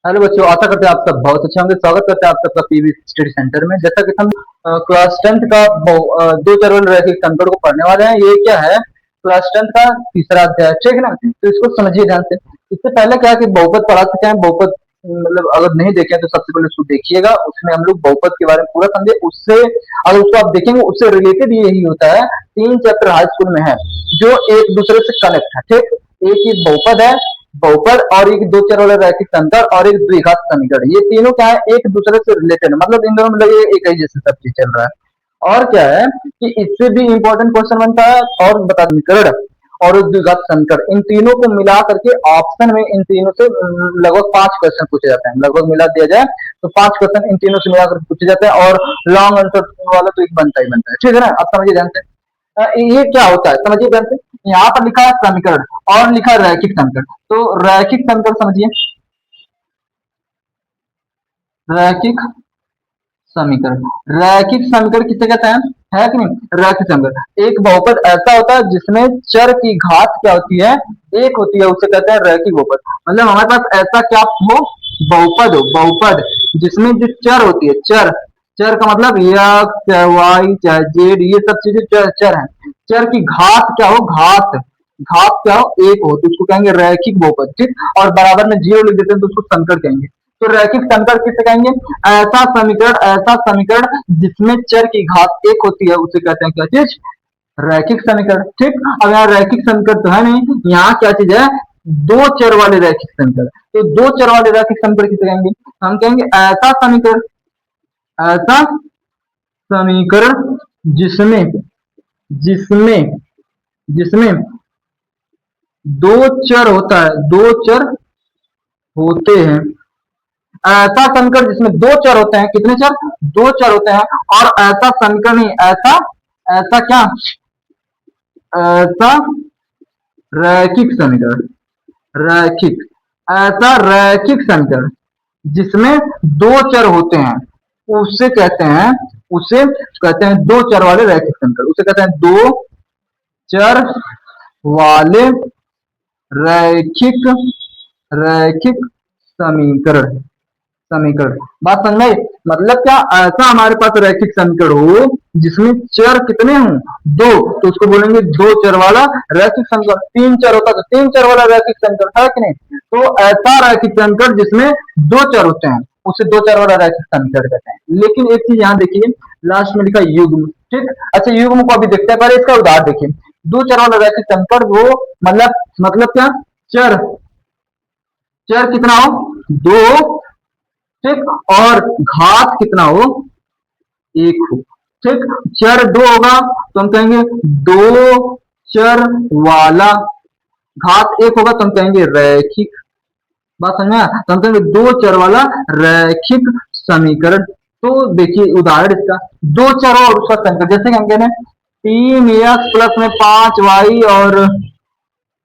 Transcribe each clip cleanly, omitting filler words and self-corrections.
Hello बच्चों, आशा करते हैं आप सब बहुत अच्छे होंगे। स्वागत करते हैं आप सबका पीवी स्टडी सेंटर में। जैसा कि हम क्लास 10th का दो चरवल रैखिक संकट को पढ़ने वाले हैं। ये क्या है? क्लास 10th का तीसरा अध्याय, ठीक है ना। तो इसको समझिए ध्यान से। इससे पहले क्या है कि बहुपद पढ़ा चुके हैं। बहुपद मतलब अगर नहीं देखे तो सबसे पहले उसको देखिएगा। उसमें हम लोग बहुपद के बारे में पूरा समझे। उससे अगर उसको आप देखेंगे, उससे रिलेटेड यही होता है। 3 चैप्टर हाई स्कूल में है जो एक दूसरे से कनेक्ट है, ठीक। एक ही बहुपद है, बहुपद, और एक दो चर वाला रैखिक संकर और एक द्विघात समीकरण। ये तीनों क्या है? एक दूसरे से रिलेटेड, मतलब इन दोनों में लगे एक ही जैसे सब चीज चल रहा है। और क्या है कि इससे भी इंपॉर्टेंट क्वेश्चन बनता है और बता समीकरण और द्विघात समीकरण, इन तीनों को मिला करके ऑप्शन में इन तीनों से लगभग 5 क्वेश्चन पूछे जाते हैं। लगभग मिला दिया जाए तो 5 क्वेश्चन इन तीनों से मिला करके पूछे जाते हैं, और लॉन्ग आंसर वाला तो एक बनता ही बनता है, ठीक है ना। अब समझिए ध्यान से। ये क्या होता है समझिए ध्यान से। यहाँ पर लिखा है समीकरण और लिखा है रैखिक समीकरण। तो रैखिक समीकरण समझिए। रैखिक समीकरण, रैखिक समीकरण किसे कहते हैं? है कि नहीं? रैखिक समीकरण एक बहुपद ऐसा होता है जिसमें चर की घात क्या होती है? एक होती है, उसे कहते हैं रैखिक बहुपद। मतलब हमारे पास ऐसा क्या हो? बहुपद हो, बहुपद जिसमें जो चर होती है, चर, चर का मतलब एक्स चाहे वाई चाहे जेड, ये सब चीजें चर चर है। चर की घात क्या हो? घात, घात क्या हो? एक हो, तो उसको कहेंगे रैखिक बहुपद, ठीक। और बराबर में जीरो लिख देते हैं तो उसको संकर कहेंगे। तो रैखिक संकर किसे कहेंगे? ऐसा समीकरण जिसमें चर की घात एक होती है उसे कहते हैं क्या चीज? रैखिक समीकरण, ठीक। अब यहाँ रैखिक समीकरण तो है नहीं, यहाँ क्या चीज है? दो चर वाले रैखिक समीकरण। तो दो चर वाले रैखिक समीकरण किसे कहेंगे? हम कहेंगे ऐसा समीकरण, ऐसा समीकरण जिसमें जिसमें जिसमें दो चर होता है, दो चर होते हैं। ऐसा समीकरण जिसमें दो चर होते हैं। कितने चर? दो चर होते हैं। और ऐसा समीकरण नहीं, ऐसा, ऐसा क्या? ऐसा रैखिक समीकरण, रैखिक, ऐसा रैखिक समीकरण जिसमें दो चर होते हैं उसे कहते हैं, उसे कहते हैं दो चर वाले रैखिक समीकरण। उसे कहते हैं दो चर वाले रैखिक रैखिक समीकरण, समीकरण। बात समझ में आई? मतलब क्या? ऐसा हमारे पास रैखिक समीकरण हो जिसमें चर कितने हों? दो, तो उसको बोलेंगे दो चर वाला रैखिक समीकरण। तीन चर होता तो तीन चर वाला रैखिक समीकरण, है कि नहीं? तो ऐसा रैखिक समीकरण जिसमें दो चर होते हैं उसे दो चर वाला रैखिक समीकरण कहते हैं। लेकिन एक चीज यहाँ देखिए, लास्ट में लिखा युग्म, ठीक। अच्छा, युग्म को अभी देखते हैं, पहले इसका उदाहरण देखिए। दो चर वाला रैखिक समीकरण वो मतलब क्या? चर, चर कितना हो? दो, ठीक। और घात कितना हो? एक हो, ठीक। चर दो होगा तो हम कहेंगे दो चर वाला, घात एक होगा तो हम कहेंगे रैखिक। बात समझ में आया? तो हम कहेंगे दो चर वाला रैखिक समीकरण। तो देखिए उदाहरण इसका, दो चर और उसका समीकरण, जैसे कि हम कह रहे हैं 3x प्लस में 5y और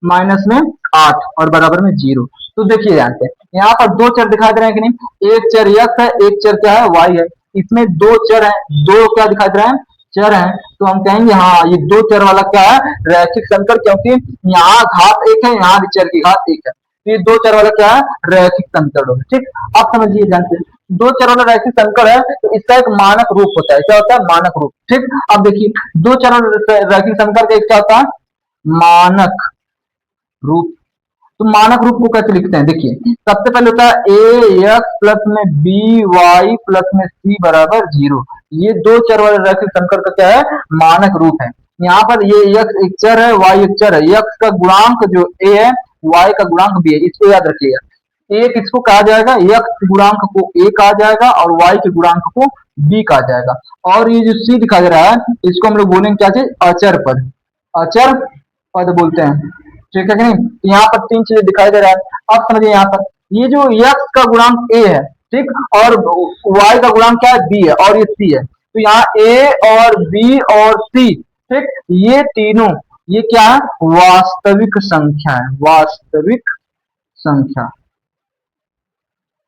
माइनस में 8 और बराबर में 0। तो देखिए यहाँ पर दो चर दिखाई दे रहे हैं कि नहीं? एक चर x है, एक चर क्या है? y है। इसमें दो चर है, दो क्या दिखाई दे रहा है? चर है। तो हम कहेंगे हाँ, ये दो चर वाला क्या है? रैखिक समीकरण, क्योंकि यहाँ घात एक है, यहाँ भी चर की घात एक है। तो ये दो चर वाला क्या है? रैखिक समीकरण होगा, ठीक। आप समझिए ध्यान से। दो चर वाला रैखिक समीकरण है तो इसका एक मानक रूप होता है। क्या होता है? मानक रूप, ठीक। अब देखिए दो चर वाला रैखिक समीकरण का एक क्या होता है? मानक रूप। तो मानक रूप को कैसे लिखते हैं? देखिए सबसे पहले होता है ए एक्स प्लस में बी वाई प्लस में सी बराबर 0। ये दो चर वाले रैखिक समीकरण का क्या है? मानक रूप है। यहाँ पर ये एक्स एक चर है, वाई एक चर है। एक्स का गुणांक जो ए है, वाई का गुणांक बी है, इसको याद रखिएगा। एक इसको कहा जाएगा, एक्स गुणांक को ए कहा जाएगा और वाई के गुणांक को बी कहा जाएगा। और ये जो सी दिखा दे रहा है इसको हम लोग बोलेंगे क्या चीज? अचर पद, अचर पद बोलते हैं, ठीक है कि नहीं? तो यहाँ पर तीन चीजें दिखाई दे रहा है। अब समझिए यहाँ पर ये जो x का गुणांक a है, ठीक, और y का गुणांक क्या है? b है, और ये c है। तो यहाँ a और b और c, ठीक, ये तीनों ये क्या है? वास्तविक संख्या है, वास्तविक संख्या।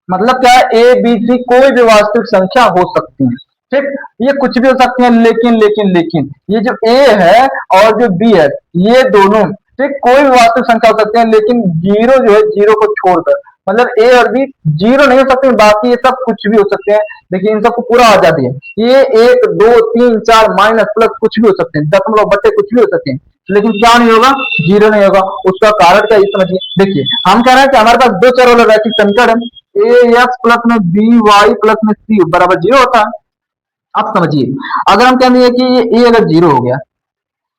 मतलब क्या है? ए बी सी कोई भी वास्तविक संख्या हो सकती है, ठीक। ये कुछ भी हो सकती है, लेकिन ये जो ए है और जो बी है, ये दोनों, ठीक, कोई भी वास्तविक संख्या हो सकती है, लेकिन जीरो जो है, जीरो को छोड़कर। मतलब ए और बी जीरो नहीं हो सकते, बाकी ये सब कुछ भी हो सकते हैं। देखिए इन सबको पूरा आजादी है, ये एक दो तीन चार माइनस प्लस कुछ भी हो सकते हैं, दशमलव बट्टे कुछ भी हो सकते हैं, लेकिन क्या नहीं होगा, जीरो नहीं होगा। उसका कारण क्या ये समझिए। देखिए हम कह रहे हैं कि हमारे पास दो चर वाला रैखिक समीकरण है, ए एक्स प्लस में बी वाई प्लस में सी बराबर जीरो होता है। अब समझिए, अगर हम कहेंगे कि ये ए अगर जीरो हो गया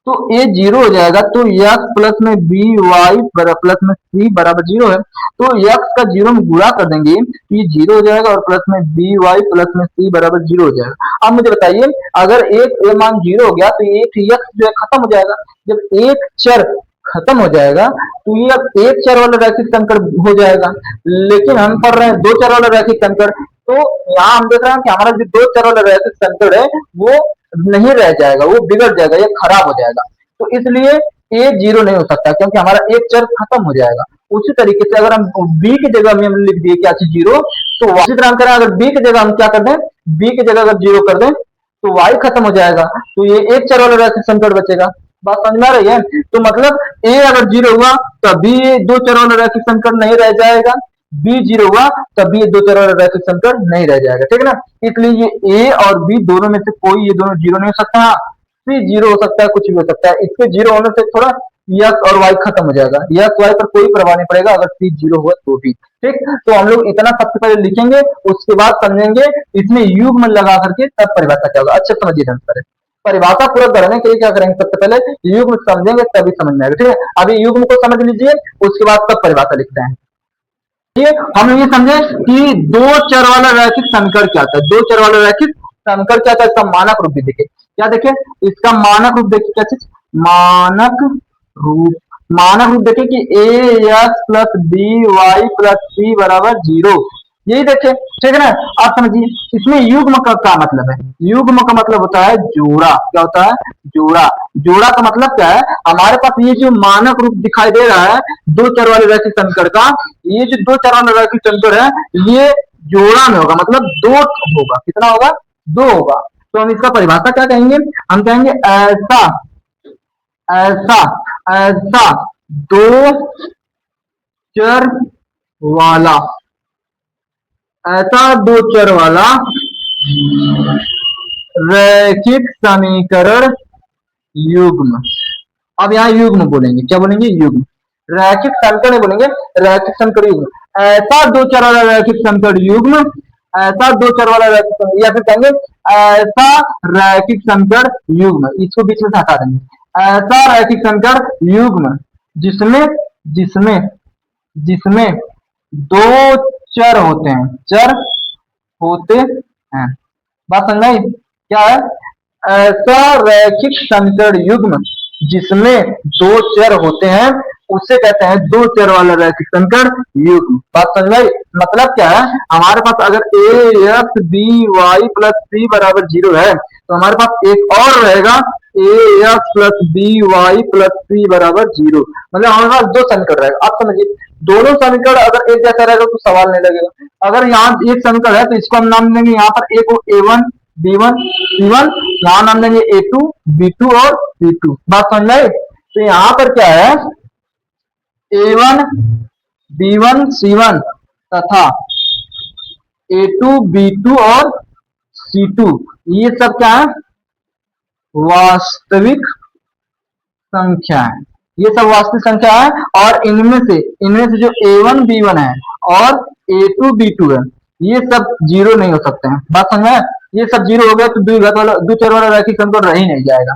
तो ए जीरो हो जाएगा, तो एक्स प्लस में बी वाई प्लस में सी बराबर जीरो है, तो एक्स का जीरो में गुणा कर देंगे तो ये जीरो हो जाएगा, और प्लस में बी वाई प्लस में सी बराबर जीरो हो जाएगा। अब मुझे बताइए, अगर एक ए मान जीरो हो गया तो एक एक्स जो है खत्म हो जाएगा। जब एक चर खत्म हो जाएगा तो ये अब एक चर वाला रैखिक समीकरण हो जाएगा। लेकिन हम पढ़ रहे हैं दो चर वाला रैखिक समीकरण, तो यहाँ हम देख रहे हैं कि हमारा जो दो चर वाला रैखिक समीकरण है वो नहीं रह जाएगा, वो बिगड़ जाएगा, ये खराब हो जाएगा। तो इसलिए ए जीरो नहीं हो सकता, क्योंकि हमारा एक चर खत्म हो जाएगा। उसी तरीके से अगर हम बी की जगह में हम लिख दिए क्या चीज जीरो, तो इसी तरह हम करें, अगर बी की जगह हम क्या कर दें, बी की जगह अगर जीरो कर दें तो वाई खत्म हो जाएगा, तो ये एक चर वाला रैखिक समीकरण बचेगा। बात समझ में आ रही है? तो मतलब ए अगर जीरो हुआ तभी दो चर वाला रैखिक समीकरण नहीं रह जाएगा, बी जीरो हुआ तभी ये दो चर वाला रैखिक समीकरण नहीं रह जाएगा, ठीक है ना। इसलिए ये ए और बी दोनों में से कोई ये दोनों जीरो नहीं हो सकता। हाँ, सी जीरो हो सकता है, कुछ भी हो सकता है, इसके जीरो होने से थोड़ा यस और वाई खत्म हो जाएगा, यस वाई पर कोई प्रभाव नहीं पड़ेगा अगर सी जीरो हुआ तो भी। ठीक, तो हम लोग इतना सबसे पहले लिखेंगे, उसके बाद समझेंगे इसमें युग्म लगा करके तब परिभाषा क्या होगा। अच्छा समझिए ढंग से, परिभाषा पूरा करने के लिए क्या करेंगे, सबसे पहले युग्म समझेंगे तभी समझ में आएगा। ठीक है, अभी युग्म को समझ लीजिए, उसके बाद तब परिभाषा लिखते हैं। हम ये समझे कि दो चर वाला रैखिक समीकरण क्या था, दो चर वाला रैखिक समीकरण क्या था, इसका मानक रूप भी देखे। क्या देखे, इसका मानक रूप देखिए, क्या चीज, मानक रूप। मानक रूप देखे कि A X plus B Y plus C बराबर जीरो, यही देखे, ठीक है ना। आप समझिए इसमें युग्म का क्या मतलब है, युग्म का मतलब होता है जोड़ा। क्या होता है, जोड़ा। जोड़ा का मतलब क्या है, हमारे पास ये जो मानक रूप दिखाई दे रहा है दो चर वाले रैखिक समीकरण का, ये जो दो चर वाले रैखिक समीकरण है ये जोड़ा में होगा, मतलब दो होगा। कितना होगा, दो होगा। तो हम इसका परिभाषा क्या कहेंगे, हम कहेंगे ऐसा ऐसा ऐसा दो चर वाला, ऐसा दो चर वाला रैखिक समीकरण युग्म। अब यहाँ युग्म बोलेंगे, क्या बोलेंगे, युग्म। रैखिक समीकरण बोलेंगे, रैखिक समीकरण युग्म। ऐसा दो चर वाला रैखिक समीकरण युग्म, ऐसा दो चर वाला रैखिक समीकरण, या फिर कहेंगे ऐसा रैखिक समीकरण युग्म, इसको बीच में से हटा देंगे। ऐसा रैखिक समीकरण युग्म जिसमें जिसमें जिसमें दो चर होते हैं, चर होते हैं। बात समझ आई, क्या है, ऐसा रैखिक समीकरण युग्म जिसमें दो चर होते हैं उसे कहते हैं दो चर वाला रैखिक समीकरण युग्म। बात समझ आई, मतलब क्या है, हमारे पास अगर A X B Y plus C बराबर जीरो है तो हमारे पास एक और रहेगा A X plus B Y plus C बराबर जीरो, मतलब हमारे पास दो समीकरण रहेगा। आप समझिए, दोनों समीकरण अगर एक जैसा रहेगा तो सवाल नहीं लगेगा। अगर यहाँ एक समीकरण है तो इसको हम नाम देंगे, यहाँ पर ए को A1 B1 C1, यहाँ नाम देंगे A2 B2 और C2। बात समझ में आई। तो यहाँ पर क्या है, A1 B1 C1 तथा A2 B2 और C2, ये सब क्या है, वास्तविक संख्या है, ये सब वास्तविक संख्या है। और इनमें से जो A1 B1 है और A2 B2 है ये सब जीरो नहीं हो सकते हैं। बात समझ में, ये सब जीरो हो गया तो दो चर वाला रैखिक समीकरण रह ही नहीं जाएगा।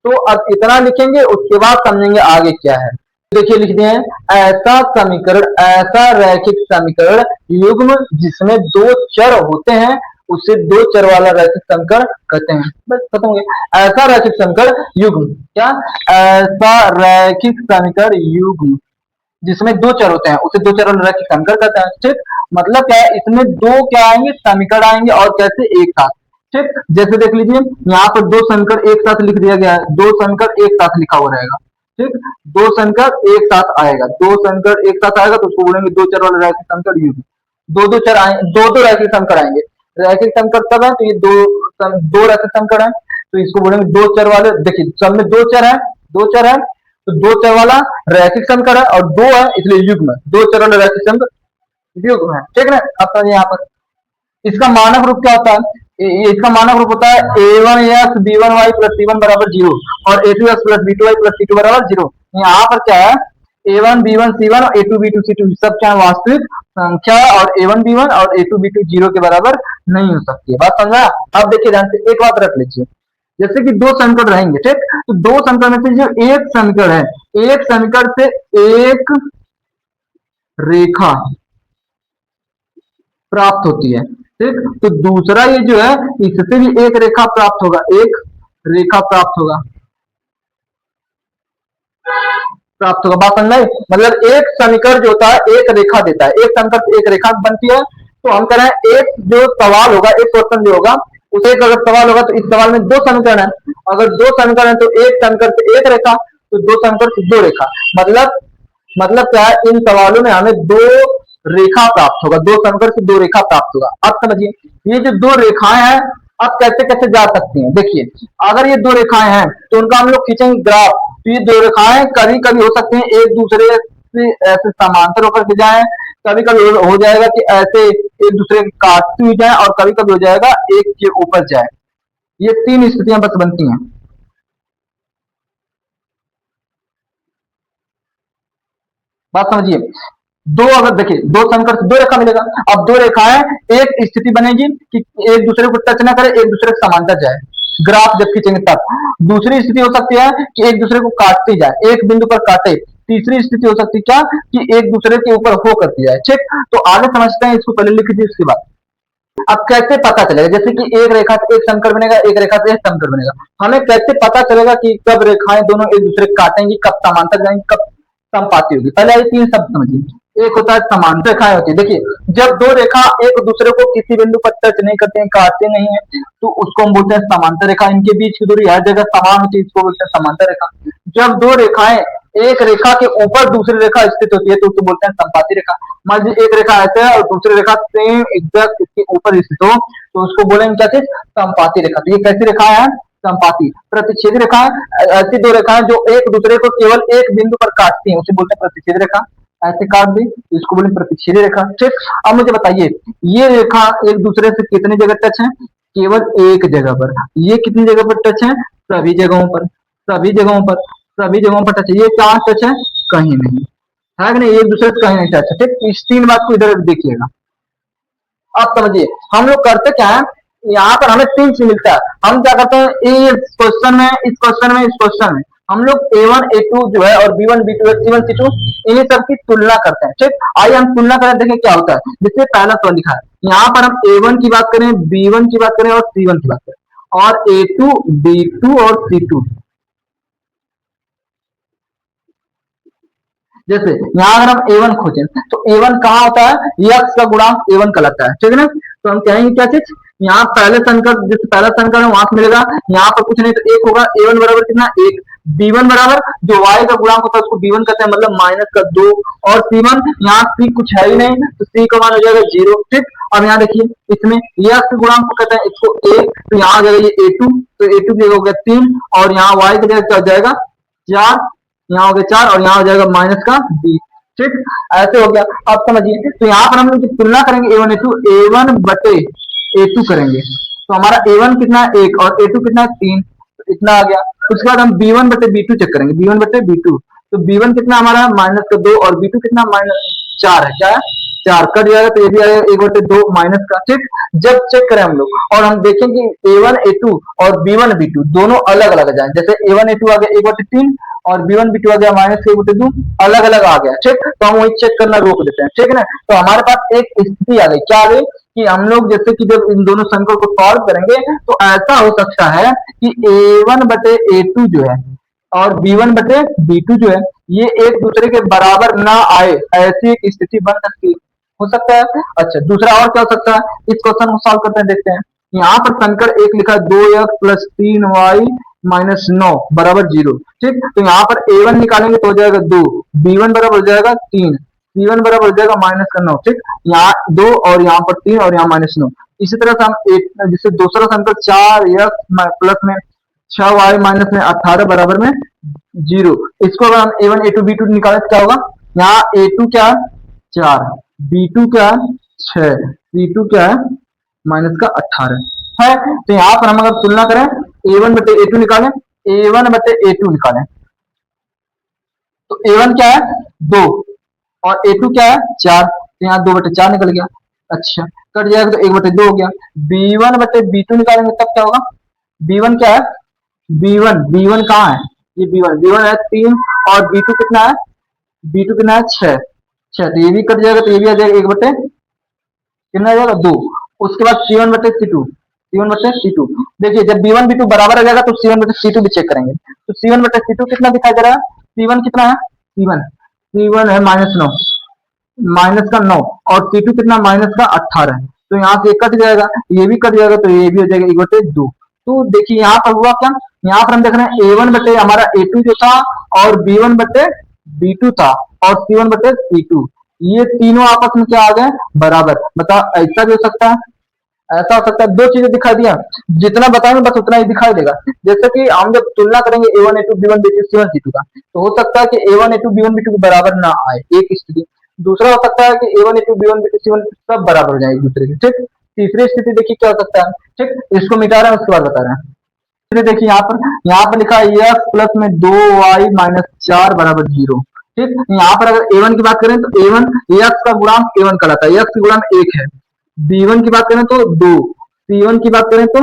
तो अब इतना लिखेंगे, उसके बाद समझेंगे आगे क्या है। देखिए लिख दिए हैं, ऐसा समीकरण, ऐसा रैखिक समीकरण युग्म जिसमें दो चर होते हैं उसे दो चर वाला रैखिक समीकरण कहते हैं। बस खत्म हो गया। ऐसा रैखिक समीकरण युग्म, क्या, ऐसा रैखिक समीकरण युग्म जिसमें दो चर होते हैं उसे दो चर वाला रैखिक समीकरण कहते हैं। ठीक, मतलब क्या है, इसमें दो क्या आएंगे, समीकरण आएंगे, और कैसे, एक साथ। ठीक, जैसे देख लीजिए यहाँ पर दो समीकरण एक साथ लिख दिया गया है, दो समीकरण एक साथ लिखा हुआ रहेगा। ठीक, दो समीकरण एक साथ आएगा, दो समीकरण एक साथ आएगा तो उसको बोलेंगे दो चर वाला रैखिक समीकरण युग्म। दो दो चर आए, दो रैखिक समीकरण आएंगे। रैखिक समीकरण तब है तो ये दो रैखिक समीकरण है, तो इसको बोलेंगे दो चर वाले। देखिए सब में दो चर है, दो चर है तो दो चर वाला रैखिक समीकरण है, और दो है इसलिए युग्म, दो चर वाला रैखिक समीकरण युग्म है, ठीक है ना। अब तो यहाँ पर इसका मानक रूप क्या होता है, इसका मानक रूप होता है a1x b1y प्लस c1 बराबर जीरो और a2x plus b2y plus c2 बराबर जीरो। यहाँ पर क्या है, a1 b1 c1 और a2 b2 c2 सब क्या वास्तविक संख्या और a1 b1 और a2 b2 जीरो के बराबर नहीं हो सकती है। बात समझा। अब देखिए ध्यान से एक बात रख लीजिए, जैसे कि दो समीकरण रहेंगे, ठीक, तो दो समीकरण में से जो एक समीकरण है, एक समीकरण से एक रेखा प्राप्त होती है, ठीक, तो दूसरा ये जो है इससे भी एक रेखा प्राप्त होगा, एक रेखा प्राप्त होगा। बात समझ, मतलब एक समीकरण जो होता है एक रेखा देता है, एक समीकरण से एक रेखा बनती है। तो हम कह रहे हैं एक जो सवाल होगा, एक क्वेश्चन जो होगा उसे एक अगर सवाल होगा तो इस सवाल में दो समीकरण है, अगर दो समीकरण है तो एक समीकरण से एक रेखा, तो दो समीकरण से दो रेखा, मतलब क्या है, इन सवालों में हमें दो रेखा प्राप्त होगा, दो समीकरण से दो रेखा प्राप्त होगा। अब समझिए ये जो दो रेखाएं हैं अब कैसे कैसे जा सकती हैं। देखिए अगर ये दो रेखाएं हैं तो उनका हम लोग खींचेंगे ग्राफ, तो ये दो रेखाएं कभी कभी हो सकती हैं एक दूसरे से ऐसे समांतर होकर के जाए, कभी कभी हो जाएगा कि ऐसे एक दूसरे के काटती हुई जाए और कभी कभी हो जाएगा एक के ऊपर जाए। ये तीन स्थितियां बस बनती हैं। बात समझिए, दो अगर देखिए दो समीकरण से दो रेखा मिलेगा, अब दो रेखाएं एक स्थिति बनेगी कि एक दूसरे को टच ना करे, एक दूसरे के समांतर जाए, ग्राफ जब खींचेंगे तब। दूसरी स्थिति हो सकती है कि एक दूसरे को काटती जाए, एक बिंदु पर काटे। तीसरी स्थिति हो सकती है क्या, कि एक दूसरे के ऊपर हो करती जाए, ठीक। तो आगे समझते हैं, इसको पहले लिख दीजिए उसके बाद। अब कैसे पता चलेगा, जैसे कि एक रेखा से एक समीकरण बनेगा, एक रेखा से एक समीकरण बनेगा, हमें कैसे पता चलेगा कि कब रेखाएं दोनों एक दूसरे को काटेंगी, कब समांतर जाएंगी, कब समपाती होगी। पहले ये तीन शब्द समझिए। एक होता है समांतर रेखाएं होती है, देखिए जब दो रेखा एक दूसरे को किसी बिंदु पर टच नहीं करते हैं, काटते नहीं है, तो उसको हम बोलते हैं समांतर रेखा। इनके बीच की दूरी हर जगह समान होती है, इसको बोलते हैं समांतर रेखा। जब दो रेखाएं एक रेखा के ऊपर दूसरी रेखा स्थित होती है तो उसको बोलते हैं संपाती रेखा। मान लीजिए एक रेखा ऐसे है और दूसरी रेखा सेम एग्जैक्ट इसके ऊपर स्थित हो तो उसको बोलेंगे क्या चीज, संपाती रेखा। तो ये कैसी रेखा है, संपाती। प्रतिच्छेदी रेखा ऐसी दो रेखाएं जो एक दूसरे को केवल एक बिंदु पर काटती हैं, उसे बोलते हैं प्रतिच्छेदी रेखा। ऐसे काट दी तो इसको बोलेंगे प्रतिच्छेदी रेखा, ठीक। अब मुझे बताइए ये रेखा एक दूसरे से कितनी जगह टच है, केवल एक जगह पर। ये कितनी जगह पर टच है, सभी जगहों पर, सभी जगहों पर, सभी जगहों पर टच है। ये कहाँ टच है, कहीं नहीं है कि नहीं, एक दूसरे से कहीं नहीं टच है, ठीक। इस तीन बात को इधर देखिएगा। अब समझिए हम लोग करते क्या है, यहाँ पर हमें तीन चीज मिलता है, हम क्या करते हैं इस क्वेश्चन में, इस क्वेश्चन में, इस क्वेश्चन में हम लोग a1 a2 जो है और b1 b2 c1 c2 इन्हीं सब की तुलना करते हैं, ठीक। आइए हम तुलना करें, देखें क्या होता है। जिससे पहला सवाल लिखा है यहाँ पर, हम a1 की बात करें, b1 की बात करें और c1 की बात करें, और a2 b2 और c2। जैसे यहाँ अगर हम a1 खोजें तो a1 कहाँ होता है, x का गुणांक a1 कहलाता है, ठीक है ना। तो हम कहेंगे क्या चीज, यहाँ पहले समीकरण, जिस पहला समीकरण है वहां से मिलेगा, यहाँ पर कुछ नहीं तो एक होगा, a1 बराबर कितना, एक। b1 बराबर जो y का गुणांक होता है उसको b1 कहते हैं, मतलब माइनस का दो। और c1 यहाँ c कुछ है ही नहीं तो c का मान हो जाएगा जीरो, ठीक। अब यहाँ देखिए इसमें x के गुणांक को कहते हैं इसको एक, तो यहाँ आ जाएगा ये a2, तो a2 की जगह हो गया तीन, और यहाँ y की जगह क्या हो जाएगा चार, यहाँ हो गया चार, और यहाँ हो जाएगा माइनस का 20, ठीक। ऐसे हो गया। अब समझिए तो यहाँ पर हम लोग तुलना करेंगे a1 a2, a1 बटे a2 करेंगे तो हमारा a1 कितना है एक और a2 कितना है तीन, तो इतना आ गया। उसके बाद हम b1 बटे b2 चेक करेंगे, b1 बटे b2, तो b1 कितना हमारा माइनस का दो और b2 कितना माइनस चार है, क्या है चार, कट जाएगा तो ये भी आएगा एक बटे दो माइनस का, ठीक। जब चेक करें हम लोग और हम देखें कि a1 a2 और b1 b2 दोनों अलग अलग जाए, जैसे a1 a2 आ गया एक बटे तीन और b1 b2 आ गया माइनस एक बटे दो, अलग अलग आ गया, ठीक। तो हम वही चेक करना रोक देते हैं, ठीक है ना। तो हमारे पास एक स्थिति आ गई, क्या आ गई, कि हम लोग जैसे कि जब इन दोनों समीकरण को सॉल्व करेंगे तो ऐसा हो सकता है कि a1 बटे a2 जो है और b1 बटे b2 जो है ये एक दूसरे के बराबर ना आए, ऐसी एक स्थिति बन सकती है, हो सकता है। अच्छा दूसरा और क्या हो सकता है, इस क्वेश्चन को सॉल्व करते हैं, देखते हैं। यहाँ पर समीकरण एक लिखा है 2x प्लस 3y माइनस 9 बराबर जीरो, ठीक। तो यहाँ पर a1 निकालेंगे तो हो जाएगा दो, b1 बराबर हो जाएगा तीन, c1 बराबर हो जाएगा माइनस का नौ, ठीक। यहाँ दो और यहाँ पर तीन और यहाँ माइनस नौ। इसी तरह से हम एक जिससे दूसरा समीकरण चार x प्लस में 6y माइनस में 18 बराबर में जीरो, इसको अगर हम a1 a2 b2 निकालें तो क्या होगा, यहाँ a2 क्या चार B2 क्या है 6, C2 क्या है माइनस का 18 है। तो यहाँ पर हम अगर तुलना करें A1 बटे A2 निकालें, A1 बटे A2 निकालें तो A1 क्या है 2 और A2 क्या है 4, तो यहाँ 2/4 निकल गया। अच्छा कट जाएगा तो 1/2 हो गया। B1 बटे B2 निकालेंगे तब क्या होगा, B1 क्या है B1 कहाँ है, ये B1 है 3 और B2 कितना है, B2 कितना है 6, तो ये भी कट जाएगा तो ये भी आ जाएगा 1/, कितना आ जाएगा 2। उसके बाद C1/C2 देखिए जब B1 B2 बराबर आ जाएगा तो C1/C2 भी चेक करेंगे। तो C1/C2 कितना दिखाई दे रहा है, C1 कितना है, C1 है -9, -9 और C2 कितना -18 है। तो यहाँ से कट जाएगा, ये भी कट जाएगा तो ये भी हो जाएगा 1/2। तो देखिए यहाँ पर हुआ क्या, यहाँ पर हम देख रहे हैं A1 बटे हमारा A2 जो था और B1 बटे B2 था और C1 बटे C2, ये तीनों आपस में क्या आ गए बराबर। बताओ ऐसा भी हो सकता है, ऐसा हो सकता है, दो चीजें दिखाई दिया, जितना बताएंगे बस उतना ही दिखाई देगा। जैसे कि हम जब तुलना करेंगे A1 A2 B1 B2 C1 C2 का, तो हो सकता है कि A1 A2 B1 B2 के बराबर ना आए, एक स्थिति। दूसरा हो सकता है कि A1 A2 B1 B2 C1 सब बराबर हो जाए एक दूसरे के, ठीक। तीसरी स्थिति देखिए क्या हो सकता है, ठीक, इसको मिटा रहे हैं उसके बाद बता रहे हैं। फिर देखिए यहाँ पर लिखा है x प्लस में 2y-4 बराबर 0, ठीक। यहाँ पर अगर A1 की बात करें तो A1 x का गुणांक A1 कहलाता है, x की गुणांक 1 है। B1 की बात करें तो 2, C1 की बात करें तो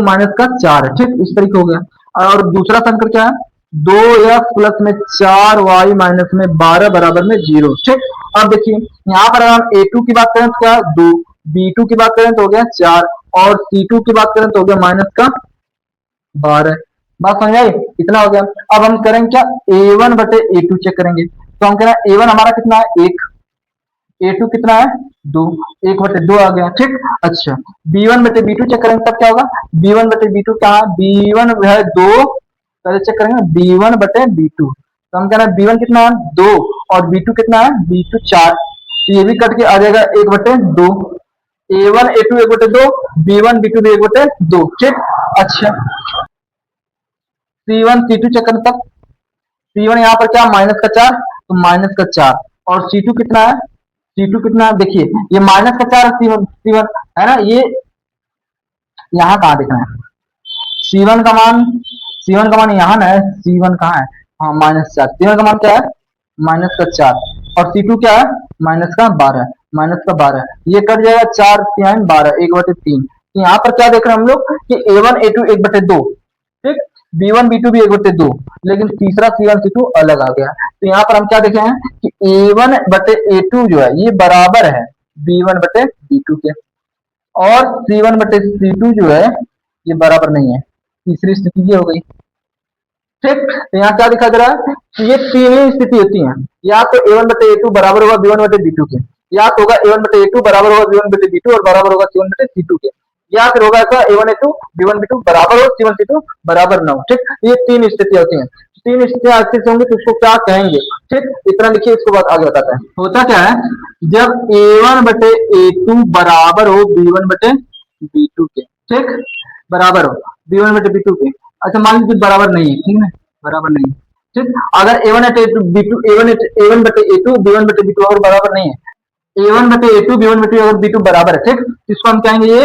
-4 है, ठीक। इस तरीके हो गया। और दूसरा समीकरण क्या है, 2x प्लस में 4y माइनस में 12 बराबर में 0, ठीक। अब देखिए यहाँ पर अगर हम A2 की बात करें तो क्या 2, B2 की बात करें तो हो गया 4 और C2 की बात करें तो हो गया -12। बात समझ आई, इतना हो गया। अब हम करेंगे क्या, A1 बटे A2 चेक करेंगे। तो हम कह रहे हैं A1 हमारा कितना है 1, A2 कितना है 2, 1/2 आ गया, ठीक। अच्छा B1 बटे B2 चेक करेंगे तब क्या होगा, B1 बटे B2 क्या है, B1 है 2, पहले चेक करेंगे B1 बटे B2, तो हम कह रहे हैं B1 कितना है 2 और B2 कितना है B2 4, तो ये भी कट के आ जाएगा 1/2। A1 A2 1/2, B1 B2 भी 1/2, ठीक। अच्छा C1 C2 चेक करें तब, C1 यहाँ पर क्या -4, तो -4 और C2 कितना है, C2 कितना है देखिए ये -4 C1 है ना, ये यहाँ कहाँ दिख रहा है C1 का मान, यहाँ ना है, C1 कहाँ है, हाँ -4, C1 का मान क्या है -4 और C2 क्या है -12, ये कट जाएगा 4 3 12 1/3। तो यहाँ पर क्या देख रहे हैं हम लोग कि A1 A2 1/2, ठीक, B1 B2 भी 1/2, लेकिन तीसरा C1 C2 अलग आ गया। तो यहाँ पर हम क्या देखे हैं कि A1 बटे A2 जो है ये बराबर है B1 बटे B2 के, और C1 बटे C2 जो है ये बराबर नहीं है। तीसरी स्थिति ये हो गई, ठीक। तो यहाँ क्या दिखा दे रहा है कि ये तीन ही स्थिति होती हैं, या तो A1 बटे A2 बराबर होगा B1 बटे B2 के, या तो होगा A1 बटे A2 बराबर होगा B1 बटे B2 और बराबर होगा C1 बटे C2 के, या फिर होगा ऐसा A1 A2 B1 B2 बराबर हो C1 C2 बराबर ना हो, ठीक। ये तीन स्थितियां होती हैं। तीन स्थितियां अच्छे से होंगी तो इसको क्या कहेंगे, ठीक। इतना लिखिए, इसको बाद आगे बताते हैं। होता क्या है, जब A1 बटे A2 बराबर हो B1 बटे B2 के, ठीक, बराबर हो B1 बटे B2 के। अच्छा मान लीजिए बराबर नहीं है, ठीक है, बराबर नहीं है, ठीक। अगर A1 बटे B2 A1 बटे A2 B1 बटे B2 अगर बराबर नहीं है, A1 बटे A2 B1 बटे अगर B2 बराबर है, ठीक, इसको हम कहेंगे ये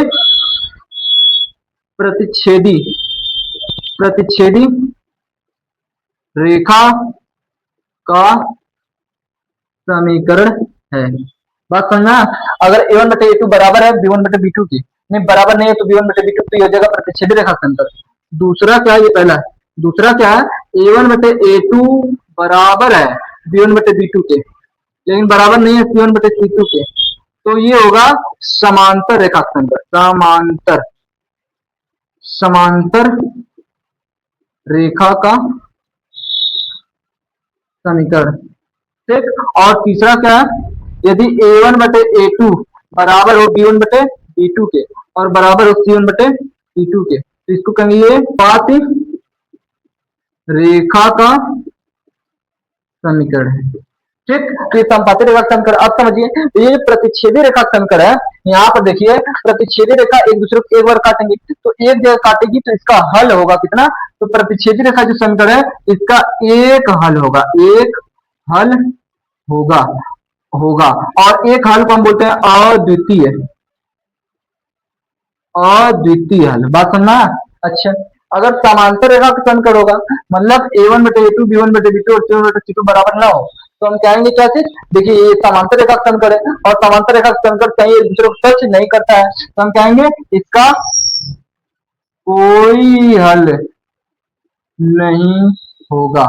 प्रतिच्छेदी रेखा का समीकरण है। बात समझना, अगर A1 बटे A2 बराबर है B1 बटे B2 की, नहीं बराबर नहीं है तो B1 बटे B2 तो ये हो जाएगा प्रतिच्छेदी रेखा समीकरण। दूसरा क्या है, ये पहला है। दूसरा क्या है, A1 बटे A2 बराबर है B1 बटे B2 के, लेकिन बराबर नहीं है C1 बटे C2 के, तो ये होगा समांतर रेखा समीकरण, समांतर रेखा का समीकरण, ठीक। और तीसरा क्या है, यदि A1 बटे A2 बराबर हो B1 बटे B2 के और बराबर हो C1 बटे C2 के, तो इसको कहेंगे ये पाति रेखा का समीकरण है, ठीक। तो ये संपाती रेखा समीकरण। अब समझिए ये प्रतिच्छेदी रेखा समीकरण है, यहाँ पर देखिए प्रतिच्छेदी रेखा एक दूसरे को एक बार काटेंगे तो एक जगह काटेगी तो इसका हल होगा कितना, तो प्रतिच्छेदी रेखा जो समीकरण है इसका एक हल होगा, होगा। और एक हल को हम बोलते हैं अद्वितीय, अद्वितीय हल। बात सुनना। अच्छा, अगर समांतर रेखा का समीकरण होगा, मतलब a1 बटे a2 b1 बटे b2 और c1 बटे c2 बराबर ना हो, तो हम कहेंगे क्या चीज? देखिए ये समांतर रेखा का समीकरण है और समांतर रेखा का समीकरण कहीं एक दूसरे को टच नहीं करता है, तो हम कहेंगे इसका कोई हल नहीं होगा,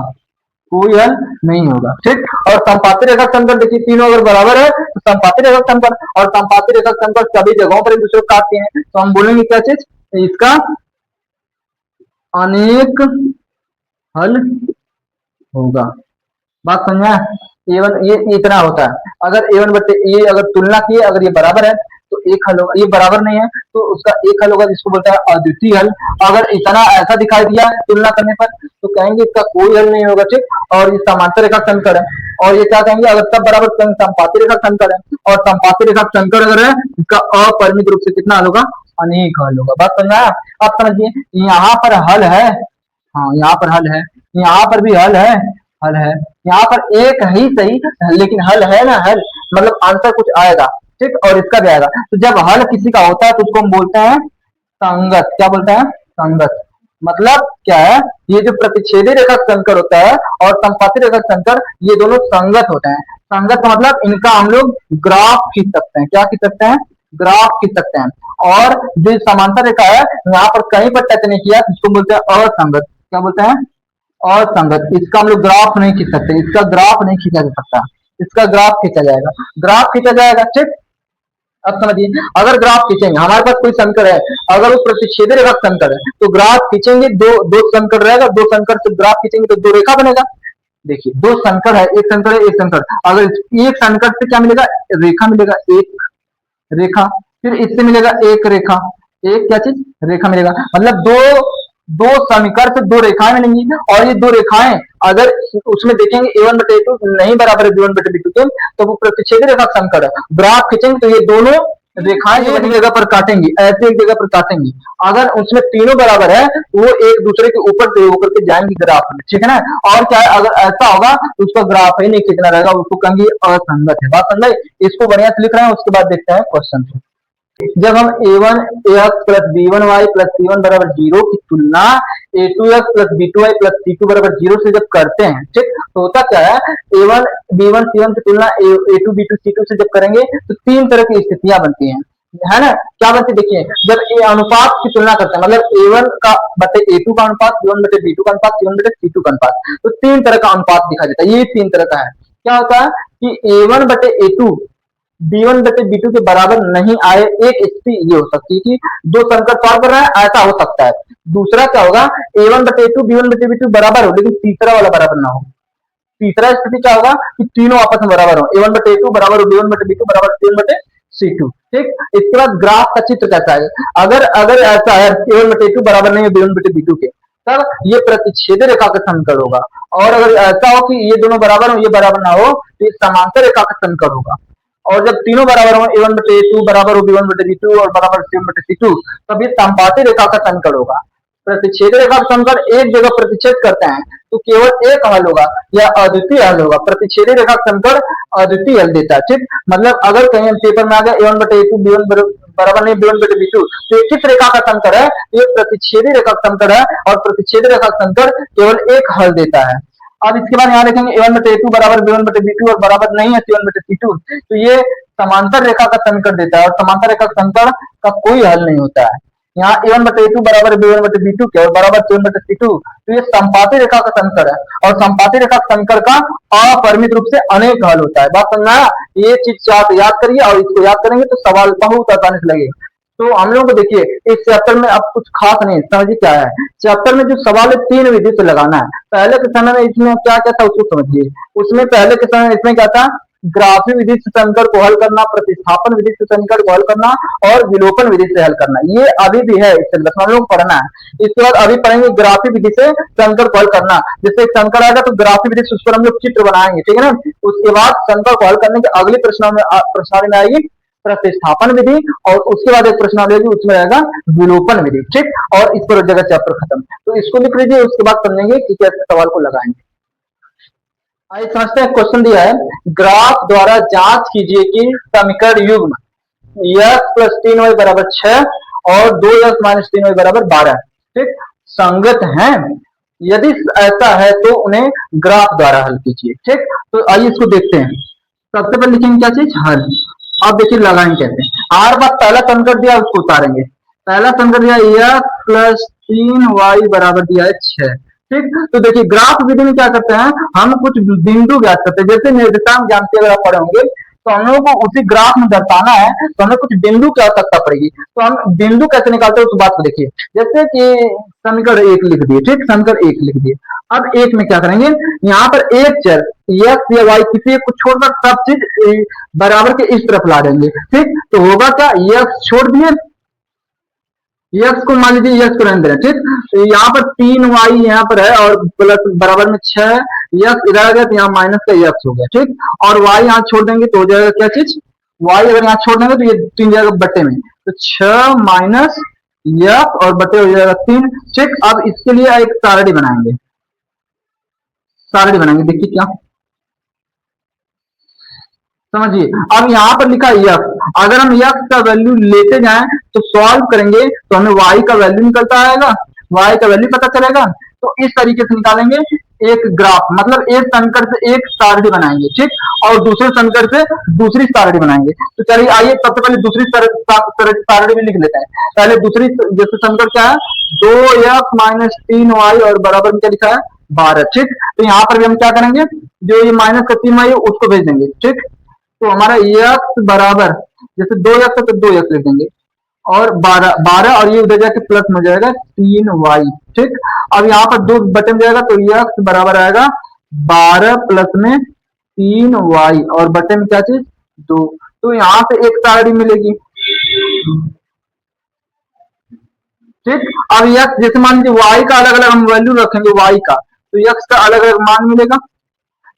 कोई हल नहीं होगा। ठीक। और संपाती रेखा का समीकरण देखिए, तीनों अगर बराबर है तो संपाती रेखा का समीकरण, और संपाती रेखा का समीकरण सभी जगहों पर एक दूसरे को काटते हैं, तो हम बोलेंगे क्या चीज? इसका अनेक हल होगा। बात समझ में? A1 ये इतना होता है, अगर A1 बटे ये अगर तुलना किए, अगर ये बराबर है तो एक हल होगा, ये बराबर नहीं है तो उसका एक हल होगा, जिसको बोलता है अद्वितीय हल। अगर इतना ऐसा दिखाई दिया है तुलना करने पर, तो कहेंगे इसका कोई हल नहीं होगा। ठीक। और ये समांतर रेखा का समीकरण है, और ये क्या कहेंगे? अगर सब बराबर तो संपाती रेखा का समीकरण है, और संपाती रेखा का समीकरण अगर है, इसका अपरिमित रूप से कितना हल होगा? अनेक हल होगा। बात समझ में आया? अब समझिए, यहाँ पर हल है, हाँ यहाँ पर हल है, यहाँ पर भी हल है, हल है, यहाँ पर एक ही सही, लेकिन हल है ना, हल मतलब आंसर कुछ आएगा। ठीक। और इसका भी आएगा। तो जब हल किसी का होता है तो उसको हम बोलते हैं संगत। क्या बोलते हैं? संगत। मतलब क्या है? ये जो प्रतिच्छेदी रेखा का समीकरण होता है और संपाती रेखा का समीकरण, ये दोनों संगत होते हैं। संगत का मतलब इनका हम लोग ग्राफ खींच सकते हैं। क्या खींच सकते हैं? ग्राफ खींच सकते हैं। और जो समांतर रेखा है, यहाँ पर कहीं पर टच नहीं किया, इसको बोलते हैं असंगत। क्या बोलते हैं? असंगत। इसका हम लोग ग्राफ नहीं खींच सकते, इसका ग्राफ नहीं खींचा जा सकता, इसका ग्राफ खींचा जाएगा, ग्राफ खींचा जाएगा। ठीक। अब समझिए, अगर ग्राफ खींचेंगे, हमारे पास कोई समीकरण है, अगर वो प्रतिच्छेदी रेखा का समीकरण है, तो ग्राफ खींचेंगे, दो दो समीकरण रहेगा, दो समीकरण से ग्राफ खींचेंगे तो दो रेखा बनेगा। देखिए दो समीकरण है, एक समीकरण है, एक समीकरण, अगर एक समीकरण से क्या मिलेगा? रेखा मिलेगा, एक रेखा, फिर इससे मिलेगा एक रेखा, एक क्या चीज? रेखा मिलेगा। मतलब दो दो समीकरण से दो रेखाएं मिलेंगी, और ये दो रेखाएं अगर उसमें देखेंगे A1 बटे A2 नहीं बराबर है B1 बटे B2 के, तो वो प्रतिच्छेदी रेखा का समीकरण है। ग्राफ खींचेंगे तो ये दोनों रेखाएं एक जगह पर काटेंगी, ऐसे एक जगह पर काटेंगी। अगर उसमें तीनों बराबर है तो वो एक दूसरे के ऊपर से होकर के जाएंगी ग्राफ में। ठीक है ना? और क्या है, अगर ऐसा होगा तो उसका ग्राफ ही नहीं खींचना रहेगा, उसको कहेंगे असंगत है। बात समझ? इसको बढ़िया से लिख रहे हैं, उसके बाद देखते हैं क्वेश्चन। जब हम a1 x plus b1y plus c1 बराबर 0 की तुलना a2 x plus b2y plus c2 बराबर 0 से जब करते हैं, ठीक, तो होता क्या है? a1 b1 c1 की तुलना a2 b2 c2 से जब करेंगे तो तीन तरह की स्थितियां बनती हैं, है ना? क्या बनती? देखिए, जब ए अनुपात की तुलना करते हैं, मतलब a1 का बटे a2 का अनुपात, b1 बटे b2 का अनुपात, c1 बटे c2 का अनुपात, तो तीन तरह का अनुपात दिखाई देता है। ये तीन तरह का है। क्या होता है कि a1 बटे a2 B1 बटे B2 के बराबर नहीं आए, एक स्थिति ये हो सकती है कि दो संकर सॉल्व कर रहा है, ऐसा हो सकता है। दूसरा क्या होगा? A1 बटे A2 B1 बटे B2 बराबर हो, लेकिन तीसरा वाला बराबर ना हो। तीसरा स्थिति क्या होगा कि तीनों आपस में बराबर हो, A1 बटे A2 बराबर हो B1 बटे B2 बराबर C1 बटे C2। ठीक। इसके बाद ग्राफ का चित्र कैसा है? अगर अगर ऐसा है A1 बटे A2 बराबर नहीं है B1 बटे B2 के, तब ये प्रतिच्छेदी रेखा का समीकरण होगा। और अगर ऐसा हो कि ये दोनों बराबर हो, ये बराबर ना हो, तो ये समांतर रेखा का समीकरण होगा। और जब तीनों बराबर हो, A1 बटे A2 बराबर हो B1 बटे B2 और बराबर C1 बटे C2, तब ये संपाती रेखा का समीकरण होगा। प्रतिच्छेद रेखा का समीकरण एक जगह प्रतिच्छेद करते हैं तो केवल एक हल होगा या अद्वितीय हल होगा। प्रतिच्छेदी रेखा का समीकरण अद्वितीय हल देता है। ठीक। मतलब अगर कहीं पेपर में आ गया A1 बटे A2 B1 बराबर नहीं B1 बटे B2, तो ये किस रेखा का समीकरण है? ये प्रतिच्छेदी रेखा का समीकरण है, और प्रतिच्छेदी रेखा का समीकरण केवल एक हल देता है। अब इसके बाद यहाँ देखेंगे A1 बटे A2 बराबर B1 बटे B2 और बराबर नहीं है C1 बटे C2, तो ये समांतर रेखा का समीकरण देता है, और समांतर रेखा का समीकरण का कोई हल नहीं होता है। यहाँ A1 बटे A2 बराबर B1 बटे B2 के और बराबर C1 बटे C2, तो ये संपाती रेखा का समीकरण है, और संपाती रेखा के समीकरण का अपरिमित रूप से अनेक हल होता है। बात समझना? ये चीज आप याद करिए, और इसको याद करेंगे तो सवाल बहुत आसानी से लगेगा। तो हम लोग को देखिए, इस चैप्टर में अब कुछ खास नहीं, समझिए क्या है चैप्टर में जो सवाल है, तीन विधि से लगाना है। पहले के समय में इसमें क्या क्या था उसको समझिए। उसमें पहले के समय में इसमें क्या था? ग्राफी विधि से समीकरण को हल करना, प्रतिस्थापन विधि से समीकरण को हल करना, और विलोपन विधि से हल करना। ये अभी भी है इस सिलेबस में, हम लोग पढ़ना है। इसके बाद अभी पढ़ेंगे ग्राफी विधि से समीकरण को हल करना। जैसे एक समीकरण आएगा तो ग्राफी विधि से उस पर हम लोग चित्र बनाएंगे, ठीक है ना? उसके बाद समीकरण को हल करने के अगली प्रश्नावली में आएगी प्रतिस्थापन विधि, और उसके बाद एक प्रश्नावली होगी, उसमें रहेगा विलोपन विधि। ठीक। और इस पर हो जाएगा चैप्टर खत्म। तो इसको लिख लीजिए, उसके बाद समझेंगे कि कैसे सवाल को लगाएंगे। आइए समझते हैं, क्वेश्चन दिया है, ग्राफ द्वारा जांच कीजिए कि समीकरण युग्म यस प्लस 3y बराबर 6 और 2x माइनस 3y बराबर 12 ठीक संगत है। यदि ऐसा है तो उन्हें ग्राफ द्वारा हल कीजिए। ठीक, तो आइए इसको देखते हैं। सबसे पहले लिखेंगे क्या चीज, हल। अब देखिए लगाएंगे कैसे। आर बार पहला समीकरण दिया उसको उतारेंगे। पहला समीकरण दिया यस प्लस 3y बराबर दिया है 6। ठीक, तो देखिए ग्राफ विधि में क्या करते हैं, हम कुछ बिंदु ज्ञात करते हैं। जैसे निर्देशांक जानते अगर आप पढ़े होंगे तो हम लोगों को उसी ग्राफ में दर्शाना है, तो हमें कुछ बिंदु की आवश्यकता पड़ेगी। तो हम बिंदु कैसे निकालते हैं उस बात को देखिए। जैसे कि समीकरण 1 लिख दिए। ठीक, समीकरण 1 लिख दिए। अब 1 में क्या करेंगे, यहाँ पर एक चर एक्स या वाई किसी एक को छोड़कर सब चीज बराबर के इस तरफ ला देंगे। ठीक, तो होगा क्या, एक्स छोड़ दिए, यक्स को मान लीजिए यक्स को रहने दे रहे हैं। ठीक, तो यहाँ पर 3y यहाँ पर है और प्लस बराबर में 6 यक्स इधर आ गया तो यहाँ माइनस का यक्स हो गया। ठीक, और y यहाँ छोड़ देंगे तो हो जाएगा क्या चीज, y अगर यहाँ छोड़ देंगे तो ये 3 जाएगा बट्टे में, तो 6 माइनस यक्स और बट्टे हो जाएगा 3। ठीक, अब इसके लिए एक सारणी बनाएंगे। सारणी बनाएंगे, देखिए क्या समझिए। अब यहाँ पर लिखा यक्स, अगर हम यक्स का वैल्यू लेते जाएं तो सॉल्व करेंगे तो हमें y का वैल्यू निकलता आएगा, y का वैल्यू पता चलेगा। तो इस तरीके से निकालेंगे एक ग्राफ, मतलब एक समीकरण से एक सारणी बनाएंगे। ठीक, और दूसरे समीकरण से दूसरी सारणी बनाएंगे। तो चलिए आइए सबसे पहले दूसरी सारणी में लिख लेते हैं। पहले दूसरी जैसे समीकरण क्या है, 2x माइनस 3y और बराबर में क्या लिखा है 12। ठीक, तो यहाँ पर भी हम क्या करेंगे, जो ये माइनस का 3y है उसको भेज देंगे। ठीक, तो हमारा x बराबर जैसे 2x है तो 2x लिख देंगे और 12 और ये उधर जाके प्लस में हो जाएगा 3y। ठीक, अब यहाँ पर 2 बटन जाएगा तो x बराबर आएगा 12 प्लस में 3y और बटन में क्या चीज 2। तो यहाँ से एक सारणी मिलेगी। ठीक, अब x जैसे मान लीजिए y का अलग अलग हम वैल्यू रखेंगे y का, तो x का अलग अलग मान मिलेगा।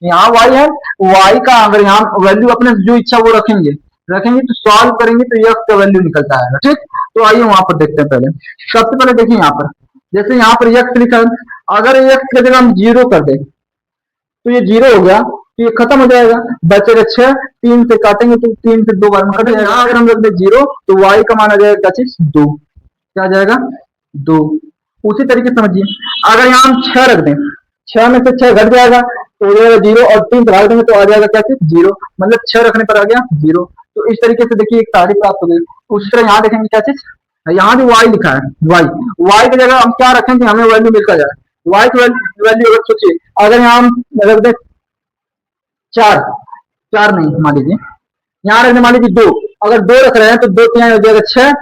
यहाँ y है, y का अगर यहाँ वैल्यू अपने जो इच्छा वो रखेंगे तो सॉल्व करेंगे तो x का वैल्यू निकलता है। ठीक, तो आइए वहां पर देखते हैं। पहले सबसे पहले देखिए यहाँ पर, जैसे यहाँ पर x लिखा है, अगर x की जगह हम 0 कर दें तो ये 0 हो गया, तो ये खत्म हो जाएगा, बचेगा 6। 3 से काटेंगे तो 3 से 2 बार में कटेगा। यहाँ अगर हम रख दें 0 तो y का मान आ जाएगा 2, क्या आ जाएगा 2। उसी तरीके समझिए, अगर यहाँ हम 6 रख दें, 6 में से 6 घट जाएगा तो हो जाएगा 0 और 3 भाग देंगे तो आ जाएगा क्या चीज 0, मतलब 6 रखने पर आ गया 0। तो इस तरीके से देखिए एक सारणी प्राप्त हो गई। उसी तरह यहाँ देखेंगे क्या चीज, यहाँ भी y लिखा है, y की जगह हम क्या रखेंगे, हमें वैल्यू मिलता जाए। y की वैल्यू अगर सोचिए, अगर यहाँ हम रख दे 4 नहीं मान लीजिए, यहाँ रखने मान लीजिए 2, अगर 2 रख रहे हैं तो 2 यहाँ हो जाएगा 6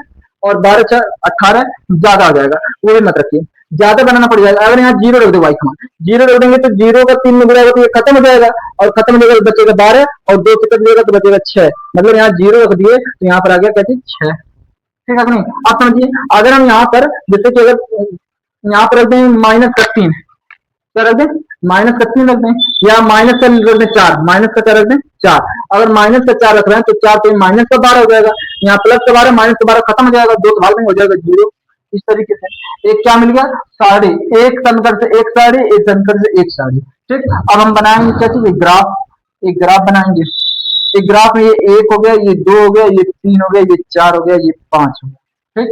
और 12 6 18 ज्यादा हो जाएगा, वो भी मत रखिए, ज्यादा बनाना पड़ जाएगा। अगर यहाँ 0 रख दो, y का मान 0 रख देंगे तो 0 का 3 में गुणा तो ये खत्म हो जाएगा और खत्म हो जाएगा तो बचेगा 12 और 2 से कट जाएगा तो बचेगा 6, मतलब यहाँ 0 रख दिए तो यहाँ पर आ गया क्या चीज 6। ठीक है नहीं, आप समझिए। अगर हम यहाँ पर जैसे कि अगर यहाँ पर रख दें माइनस का 3, क्या रख दें माइनस का 3 रख दें, या माइनस का रख दें 4, माइनस का क्या रख दें 4। अगर माइनस का 4 रख रहे हैं तो 4 पे माइनस का 12 हो जाएगा, यहाँ प्लस का 12 माइनस का 12 खत्म हो जाएगा, 2 भाग में हो जाएगा 0। इस तरीके से एक क्या मिल गया सारणी, एक समीकरण से एक सारणी, एक समीकरण से एक सारणी। ठीक, अब हम बनाएंगे क्या चीज, एक ग्राफ बनाएंगे। एक ग्राफ में ये 1 हो गया, ये 2 हो गया, ये 3 हो गया, ये 4 हो गया, ये 5 हो गया। ठीक,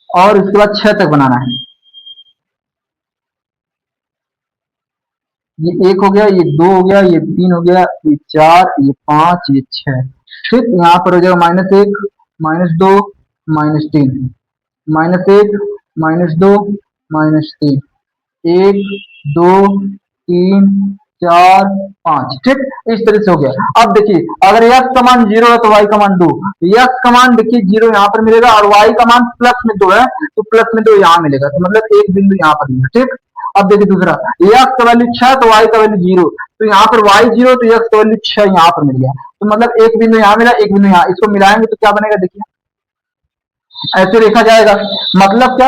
और इसके बाद 6 तक बनाना है। ये 1 हो गया, ये 2 हो गया, ये 3 हो गया, ये 4, ये 5, ये 6। ठीक, यहाँ पर हो जाएगा -1 -2 -3, -1 -2 -3, 1 2 3 4 5। ठीक, इस तरह से हो गया। अब देखिए अगर x का मान 0 है तो y का मान 2, x का मान देखिए 0 यहाँ पर मिलेगा और y का मान प्लस में 2 है तो प्लस में 2 यहाँ मिलेगा, तो मतलब एक बिंदु यहाँ पर मिलेगा। ठीक, अब देखिए दूसरा, x का वैल्यू 6 तो y का वैल्यू 0, तो यहाँ पर y 0 तो x का वैल्यू 6 यहाँ पर मिल गया, तो मतलब एक बिंदु यहाँ मिला, एक बिंदु यहाँ, इसको मिलाएंगे तो क्या बनेगा देखिए ऐसे रेखा जाएगा। मतलब क्या,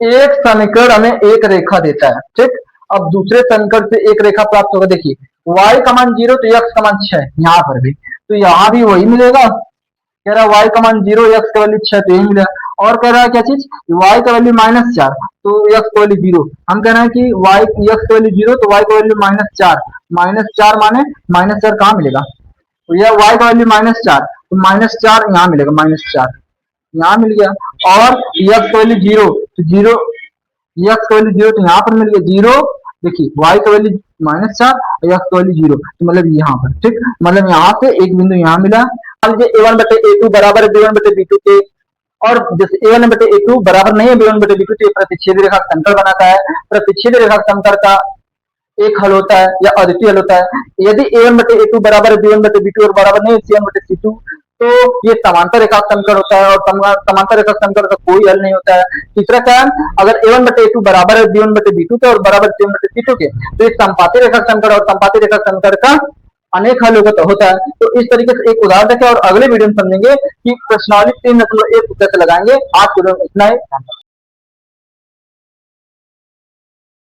एक समीकरण हमें एक रेखा देता है। ठीक, अब दूसरे समीकरण से एक रेखा प्राप्त होगा। देखिए y का मान 0 तो x का मान 6, यहाँ पर भी तो यहाँ भी वही मिलेगा। कह रहा है y का मान 0 x का वैल्यू 6 तो यही मिलेगा, और कह रहा है क्या चीज y का वैल्यू -4 तो x की वैल्यू 0। हम कह रहे हैं कि y x की वैल्यू 0 तो y की वैल्यू -4। -4 माने -4 कहाँ मिलेगा? तो यह y की वैल्यू -4 तो -4 यहाँ मिलेगा, -4 यहाँ मिल गया। और x की वैल्यू 0 तो 0, x की वैल्यू 0 तो यहाँ पर मिल गया 0। देखिए y की वैल्यू -4 और x की वैल्यू 0 तो मतलब यहाँ पर, ठीक, मतलब यहाँ से एक बिंदु यहाँ मिला। मान लीजिए a1/a2 बराबर है b1/b2 के, और जैसे a1/a2 बराबर नहीं है b1/b2 तो ये प्रतिच्छेद रेखा समतल बनाता है। प्रतिच्छेद रेखा समतल का एक हल होता है या अद्वितीय हल होता है। यदि a1/a2 बराबर है b1/b2 और बराबर नहीं है c1/c2 तो ये समांतर रेखा समीकरण होता है, और समांतर रेखा समीकरण का कोई हल नहीं होता है। तीसरा क्या है, अगर a1/a2 बराबर है b1/b2 के और बराबर c1/c2 के तो ये समपाती रेखा समीकरण, और समपाती रेखा समीकरण का अनेक हल होता है। तो इस तरीके से एक उदाहरण देखें और अगले वीडियो में समझेंगे कि प्रश्नावली 3.1 कैसे लगाएंगे। आज के वीडियो में इतना ही।